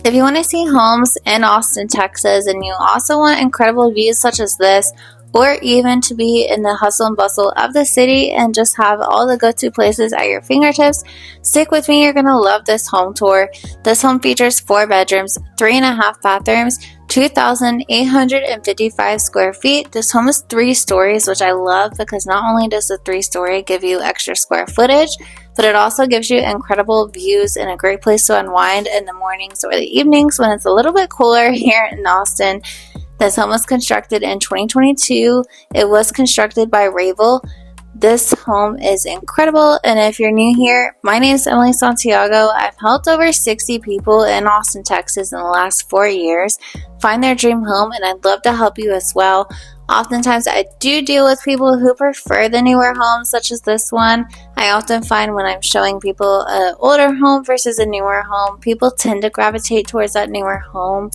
If you want to see homes in Austin, Texas, and you also want incredible views such as this, or even to be in the hustle and bustle of the city and just have all the go-to places at your fingertips, stick with me. You're going to love this home tour. This home features 4 bedrooms, 3.5 bathrooms, 2,855 square feet. This home is 3 stories, which I love because not only does the 3-story give you extra square footage, but it also gives you incredible views and a great place to unwind in the mornings or the evenings when it's a little bit cooler here in Austin. This home was constructed in 2022. It was constructed by Rainey. This home is incredible, and if you're new here, my name is Emily Santiago. I've helped over 60 people in Austin, Texas in the last 4 years find their dream home, and I'd love to help you as well. Oftentimes, I do deal with people who prefer the newer homes, such as this one. I often find when I'm showing people an older home versus a newer home, people tend to gravitate towards that newer home.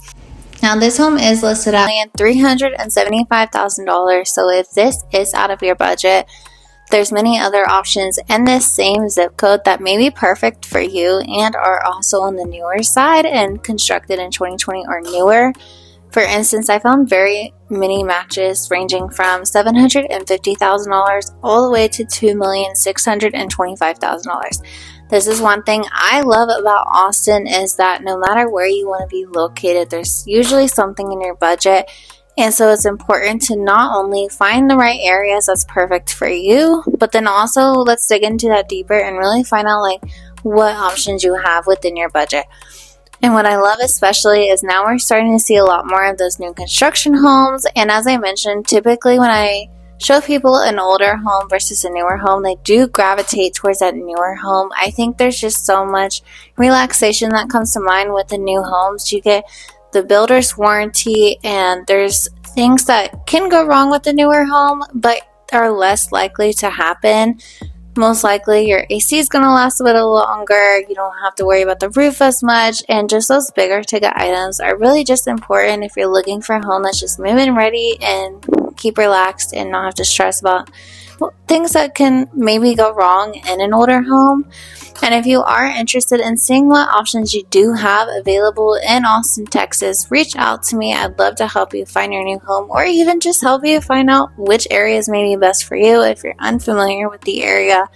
Now, this home is listed at $375,000, so if this is out of your budget, there's many other options in this same zip code that may be perfect for you and are also on the newer side and constructed in 2020 or newer. For instance, I found very many matches ranging from $750,000 all the way to $2,625,000. This is one thing I love about Austin is that no matter where you want to be located, there's usually something in your budget. And so it's important to not only find the right areas that's perfect for you, but then also let's dig into that deeper and really find out like what options you have within your budget. And what I love especially is now we're starting to see a lot more of those new construction homes. And as I mentioned, typically when I show people an older home versus a newer home, they do gravitate towards that newer home. I think there's just so much relaxation that comes to mind with the new homes. You get the builder's warranty, and there's things that can go wrong with the newer home, but are less likely to happen. Most likely your AC is going to last a little longer. You don't have to worry about the roof as much, and just those bigger ticket items are really just important if you're looking for a home that's just move-in ready and keep relaxed and not have to stress about things that can maybe go wrong in an older home. And if you are interested in seeing what options you do have available in Austin, Texas, reach out to me. I'd love to help you find your new home, or even just help you find out which areas may be best for you if you're unfamiliar with the area.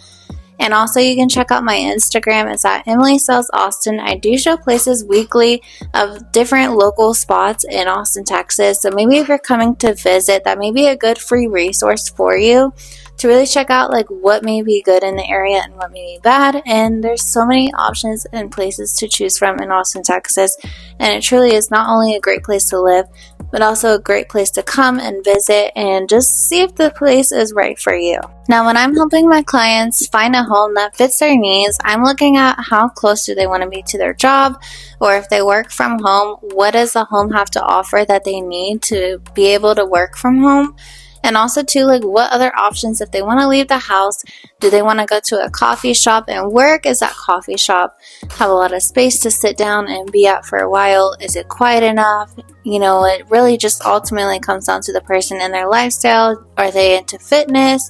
And also you can check out my Instagram. It's at Emily Sells Austin. I do show places weekly of different local spots in Austin, Texas. So maybe if you're coming to visit, that may be a good free resource for you to really check out like what may be good in the area and what may be bad. And there's so many options and places to choose from in Austin, Texas. And it truly is not only a great place to live, but also a great place to come and visit and just see if the place is right for you. Now, when I'm helping my clients find a home that fits their needs, I'm looking at how close do they want to be to their job, or if they work from home, what does the home have to offer that they need to be able to work from home? And also too, like what other options, if they want to leave the house, do they want to go to a coffee shop and work? Is that coffee shop have a lot of space to sit down and be at for a while? Is it quiet enough? You know, it really just ultimately comes down to the person and their lifestyle. Are they into fitness?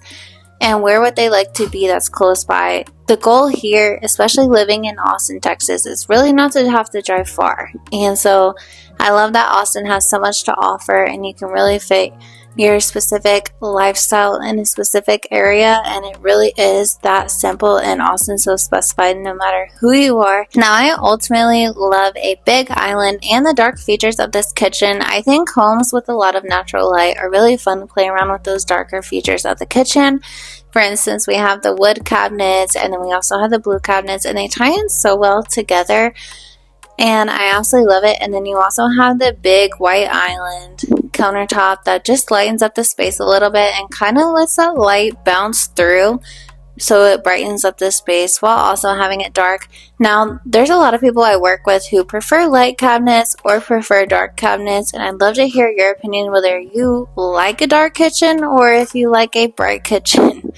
And where would they like to be that's close by? The goal here, especially living in Austin, Texas, is really not to have to drive far. And so I love that Austin has so much to offer, and you can really fit your specific lifestyle in a specific area, and it really is that simple in Austin, so specified no matter who you are. Now, I ultimately love a big island and the dark features of this kitchen. I think homes with a lot of natural light are really fun to play around with those darker features of the kitchen. For instance, we have the wood cabinets, and then we also have the blue cabinets, and they tie in so well together. And I absolutely love it. And then you also have the big white island countertop that just lightens up the space a little bit and kind of lets that light bounce through, so it brightens up the space while also having it dark. Now, there's a lot of people I work with who prefer light cabinets or prefer dark cabinets, and I'd love to hear your opinion whether you like a dark kitchen or if you like a bright kitchen.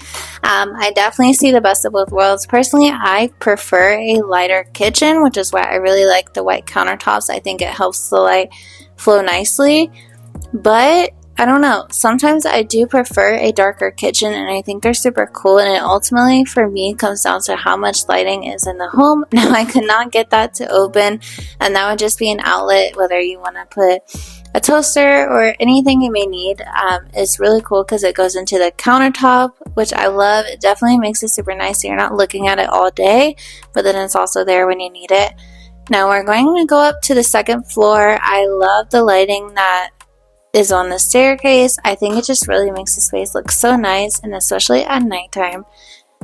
I definitely see the best of both worlds. Personally, I prefer a lighter kitchen, which is why I really like the white countertops. I think it helps the light flow nicely. But I don't know, sometimes I do prefer a darker kitchen, and I think they're super cool, and it ultimately for me comes down to how much lighting is in the home. Now I could not get that to open, and that would just be an outlet, whether you want to put a toaster or anything you may need. It's really cool because it goes into the countertop, which I love. It definitely makes it super nice so you're not looking at it all day, but then it's also there when you need it. Now we're going to go up to the second floor. I love the lighting that is on the staircase. I think it just really makes the space look so nice, and especially at nighttime.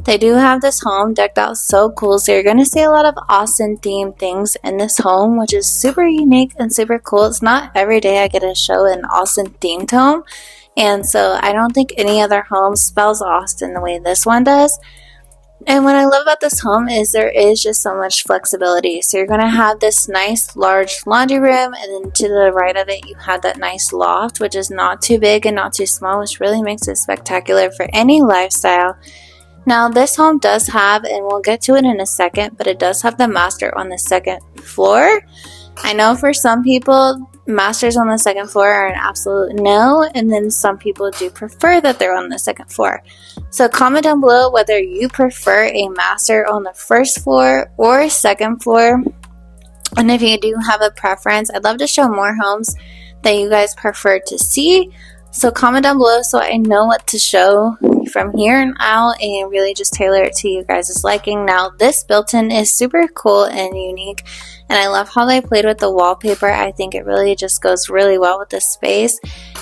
They do have this home decked out so cool, so you're going to see a lot of Austin themed things in this home, which is super unique and super cool. It's not every day I get to show an Austin themed home, and so I don't think any other home spells Austin the way this one does. And what I love about this home is there is just so much flexibility. So you're going to have this nice large laundry room, and then to the right of it you have that nice loft, which is not too big and not too small, which really makes it spectacular for any lifestyle. Now this home does have, and we'll get to it in a second, but it does have the master on the second floor. I know for some people, masters on the second floor are an absolute no, and then some people do prefer that they're on the second floor. So comment down below whether you prefer a master on the first floor or second floor. And if you do have a preference, I'd love to show more homes that you guys prefer to see. So comment down below so I know what to show from here and out and really just tailor it to you guys' liking. Now this built-in is super cool and unique, and I love how they played with the wallpaper. I think it really just goes really well with the space,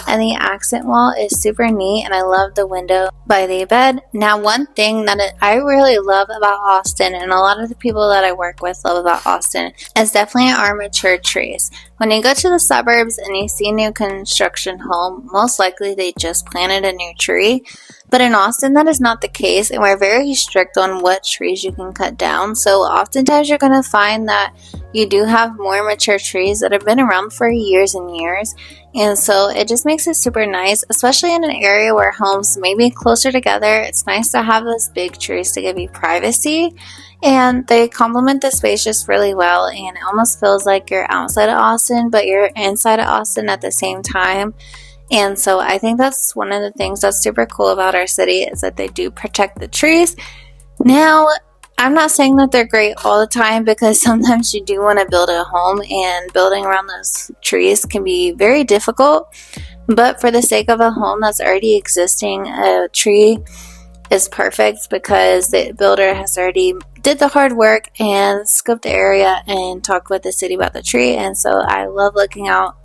and the accent wall is super neat, and I love the window by the bed. Now one thing that I really love about Austin, and a lot of the people that I work with love about Austin, is definitely our mature trees. When you go to the suburbs and you see a new construction home, most likely they just planted a new tree. But in Austin, that is not the case, and we're very strict on what trees you can cut down. So oftentimes you're going to find that you do have more mature trees that have been around for years and years. And so it just makes it super nice, especially in an area where homes may be closer together. It's nice to have those big trees to give you privacy, and they complement the space just really well, and it almost feels like you're outside of Austin, but you're inside of Austin at the same time. And so I think that's one of the things that's super cool about our city, is that they do protect the trees. Now, I'm not saying that they're great all the time, because sometimes you do want to build a home and building around those trees can be very difficult. But for the sake of a home that's already existing, a tree is perfect because the builder has already did the hard work and scoped the area and talked with the city about the tree. And so I love looking out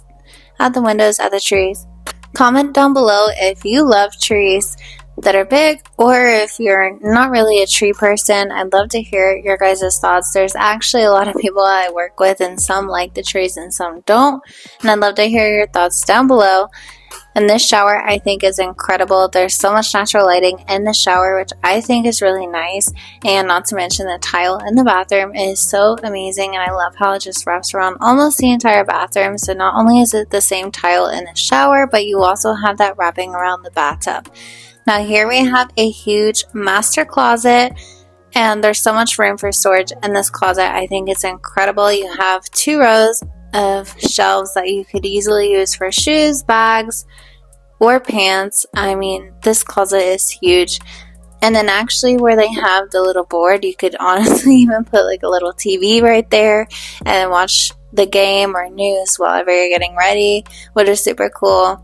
at the windows at the trees. Comment down below if you love trees that are big, or if you're not really a tree person. I'd love to hear your guys' thoughts. There's actually a lot of people I work with, and some like the trees and some don't, and I'd love to hear your thoughts down below. And this shower I think is incredible. There's so much natural lighting in the shower, which I think is really nice, and not to mention the tile in the bathroom is so amazing, and I love how it just wraps around almost the entire bathroom. So not only is it the same tile in the shower, but you also have that wrapping around the bathtub. Now here we have a huge master closet, and there's so much room for storage in this closet. I think it's incredible. You have 2 rows of shelves that you could easily use for shoes, bags, or pants. I mean, this closet is huge. And then actually where they have the little board, you could honestly even put like a little TV right there and watch the game or news whenever you're getting ready, which is super cool.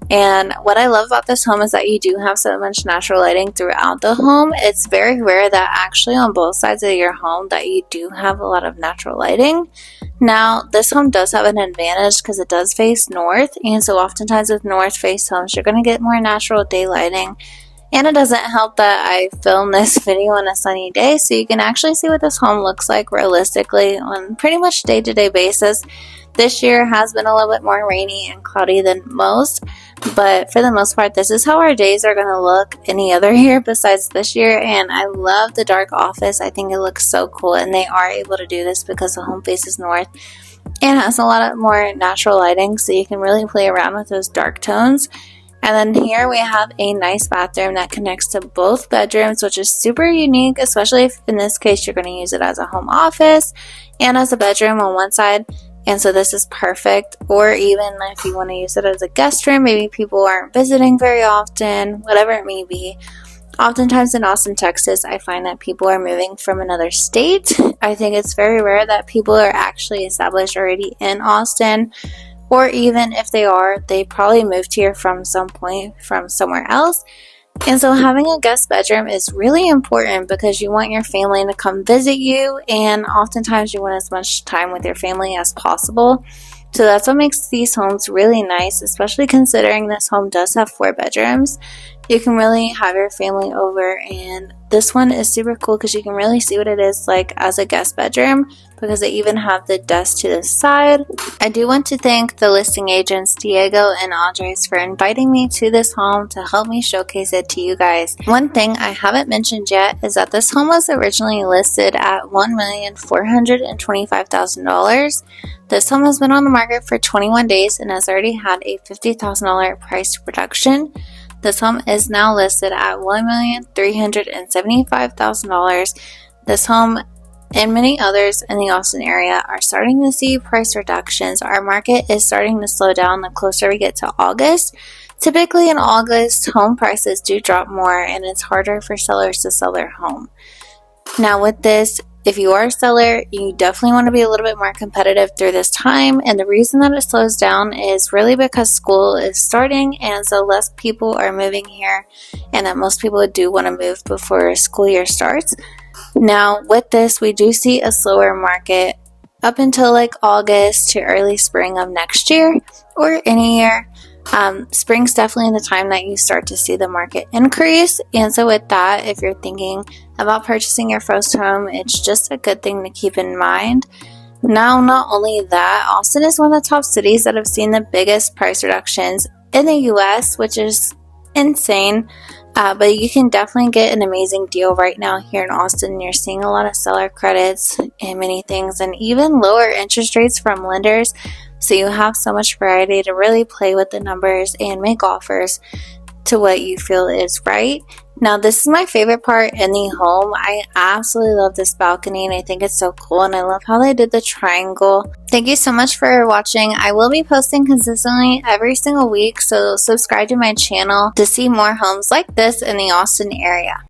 And what I love about this home is that you do have so much natural lighting throughout the home. It's very rare that actually on both sides of your home that you do have a lot of natural lighting. Now, this home does have an advantage because it does face north, and so oftentimes with north face homes, you're going to get more natural day lighting. And it doesn't help that I filmed this video on a sunny day, so you can actually see what this home looks like realistically on pretty much day-to-day basis. This year has been a little bit more rainy and cloudy than most, but for the most part, this is how our days are going to look any other year besides this year. And I love the dark office. I think it looks so cool, and they are able to do this because the home faces north and has a lot of more natural lighting, so you can really play around with those dark tones. And then here we have a nice bathroom that connects to both bedrooms, which is super unique, especially if in this case you're going to use it as a home office and as a bedroom on one side. and so this is perfect. Or even if you want to use it as a guest room, maybe people aren't visiting very often, whatever it may be. Oftentimes in Austin, Texas, I find that people are moving from another state. I think it's very rare that people are actually established already in Austin, or even if they are, they probably moved here from some point from somewhere else. And so having a guest bedroom is really important because you want your family to come visit you, and oftentimes you want as much time with your family as possible. So that's what makes these homes really nice, especially considering this home does have 4 bedrooms. You can really have your family over, and this one is super cool because you can really see what it is like as a guest bedroom because they even have the desk to the side. I do want to thank the listing agents Diego and Andres for inviting me to this home to help me showcase it to you guys. One thing I haven't mentioned yet is that this home was originally listed at $1,425,000. This home has been on the market for 21 days and has already had a $50,000 price reduction. This home is now listed at $1,375,000. This home and many others in the Austin area are starting to see price reductions. Our market is starting to slow down the closer we get to August. Typically in August, home prices do drop more and it's harder for sellers to sell their home. Now with this, if you are a seller, you definitely want to be a little bit more competitive through this time, and the reason that it slows down is really because school is starting, and so less people are moving here, and that most people do want to move before school year starts. Now with this, we do see a slower market up until like August to early spring of next year or any year. Spring's definitely the time that you start to see the market increase, and so with that, if you're thinking about purchasing your first home, it's just a good thing to keep in mind. Now, not only that, Austin is one of the top cities that have seen the biggest price reductions in the US, which is insane, but you can definitely get an amazing deal right now here in Austin. You're seeing a lot of seller credits and many things, and even lower interest rates from lenders. So you have so much variety to really play with the numbers and make offers to what you feel is right. Now this is my favorite part in the home. I absolutely love this balcony and I think it's so cool, and I love how they did the triangle. Thank you so much for watching. I will be posting consistently every single week, so subscribe to my channel to see more homes like this in the Austin area.